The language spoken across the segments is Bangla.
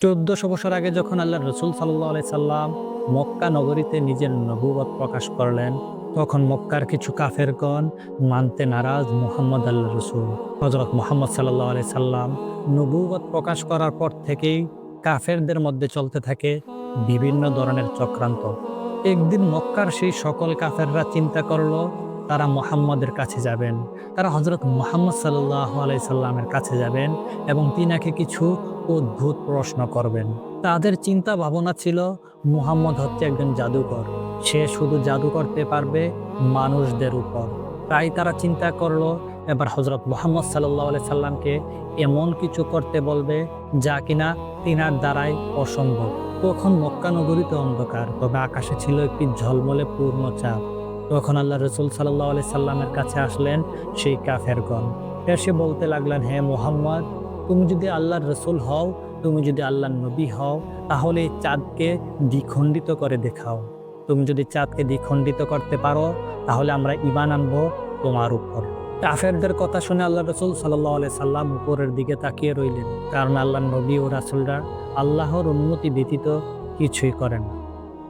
১৪০০ বছর আগে যখন আল্লাহ রসুল সাল্লাল্লাহু আলাইহি সাল্লাম মক্কা নগরীতে নিজের নবুয়ত প্রকাশ করলেন, তখন মক্কার কিছু কাফেরগণ মানতে নারাজ মুহাম্মদ আল্লাহ রসুল। হযরত মুহাম্মদ সাল্লাল্লাহু আলাইহি সাল্লাম নবুয়ত প্রকাশ করার পর থেকেই কাফেরদের মধ্যে চলতে থাকে বিভিন্ন ধরনের চক্রান্ত। একদিন মক্কার সেই সকল কাফেররা চিন্তা করল তারা মুহাম্মদের কাছে যাবেন। তারা হযরত মুহাম্মদ সাল্লাল্লাহু আলাইহি সাল্লামের কাছে যাবেন এবং তিনাকে কিছু অদ্ভুত প্রশ্ন করবেন। তাদের চিন্তা ভাবনা ছিল মুহাম্মদ হচ্ছে একজন জাদুকর। সে শুধু জাদু করতে পারবে মানুষদের উপর। তাই তারা চিন্তা করলো এবার হযরত মুহাম্মদ সাল্লাল্লাহু আলাইহি সাল্লামকে এমন কিছু করতে বলবে যা কিনা তিনার দ্বারাই অসম্ভব। তখন মক্কা নগরীতে অন্ধকার, তবে আকাশে ছিল একটি ঝলমলে পূর্ণ চাঁদ। তখন আল্লাহ রসুল সাল্লাল্লাহু আলাইহি সাল্লামের কাছে আসলেন সেই কাফেরগণ। এসে বলতে লাগলেন, হে মুহাম্মদ, তুমি যদি আল্লাহর রসুল হও, তুমি যদি আল্লাহর নবী হও, তাহলে এই চাঁদকে দ্বিখণ্ডিত করে দেখাও। তুমি যদি চাঁদকে দ্বিখণ্ডিত করতে পারো, তাহলে আমরা ঈমান আনবো তোমার উপর। কাফেরদের কথা শুনে আল্লাহ রসুল সাল্লাল্লাহু আলাইহি সাল্লাম উপরের দিকে তাকিয়ে রইলেন, কারণ আল্লাহর নবী ও রাসূলরা আল্লাহর অনুমতি ব্যতীত কিছুই করেন।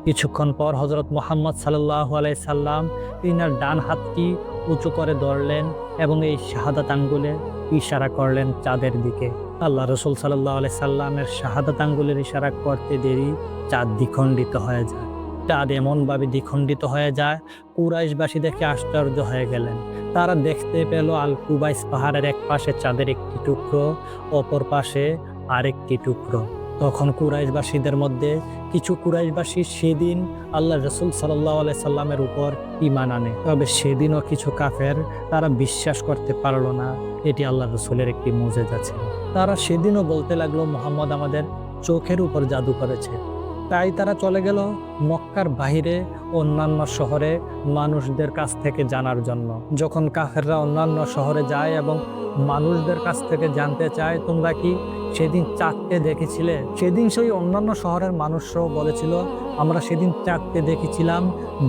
কিছুক্ষণ পর হযরত মুহাম্মদ সাল্লাল্লাহু আলাইহি সাল্লাম তিনার ডান হাতটি উঁচু করে ধরলেন এবং এই শাহাদাত আঙ্গুলে ইশারা করলেন চাঁদের দিকে। আল্লাহ রসুল সাল্লাল্লাহু আলাইহি সাল্লামের শাহাদাত আঙ্গুলের ইশারা করতে দেরি চাঁদ দ্বিখণ্ডিত হয়ে যায়। চাঁদ এমনভাবে দ্বিখণ্ডিত হয়ে যায়, কুরাইশবাসী দেখে আশ্চর্য হয়ে গেলেন। তারা দেখতে পেল আল কুবাইস পাহাড়ের এক পাশে চাঁদের একটি টুকরো, অপর পাশে আরেকটি টুকরো। তখন কুরাইশবাসীদের মধ্যে কিছু কুরাইশবাসী সেদিন আল্লাহ রসুল সাল্লাল্লাহু আলাইহি সাল্লামের উপর ঈমান আনে। তবে সেদিনও কিছু কাফের তারা বিশ্বাস করতে পারল না এটি আল্লাহ রসুলের একটি মুজিজা ছিল। তারা সেদিনও বলতে লাগলো, মুহাম্মদ আমাদের চোখের উপর জাদু করেছে। তাই তারা চলে গেল মক্কার বাহিরে অন্যান্য শহরে মানুষদের কাছ থেকে জানার জন্য। যখন কাফেররা অন্যান্য শহরে যায় এবং মানুষদের কাছ থেকে জানতে চায় তোমরা কি সেদিন চাঁদকে দেখেছিলে, সেদিন সেই অন্যান্য শহরের মানুষরাও বলেছিল, আমরা সেদিন চাঁদকে দেখেছিলাম,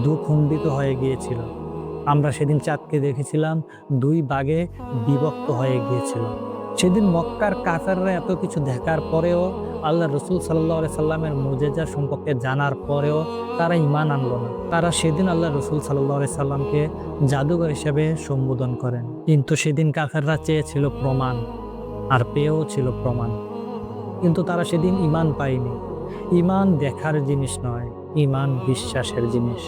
দ্বিখণ্ডিত হয়ে গিয়েছিল। আমরা সেদিন চাঁদকে দেখেছিলাম, দুই ভাগে বিভক্ত হয়ে গিয়েছিল। সেদিন মক্কার কাফেররা এত কিছু দেখার পরেও, আল্লাহ রসুল সাল্লাল্লাহু আলাইহি সাল্লামের মুজিজা সম্পর্কে জানার পরেও তারা ঈমান আনলো না। তারা সেদিন আল্লাহ রসুল সাল্লাল্লাহু আলাইহি সাল্লামকে জাদুকর হিসেবে সম্বোধন করেন। কিন্তু সেদিন কাফেররা চেয়েছিল প্রমাণ, আর পেয়েও ছিল প্রমাণ। কিন্তু তারা সেদিন ঈমান পায়নি। ঈমান দেখার জিনিস নয়, ঈমান বিশ্বাসের জিনিস।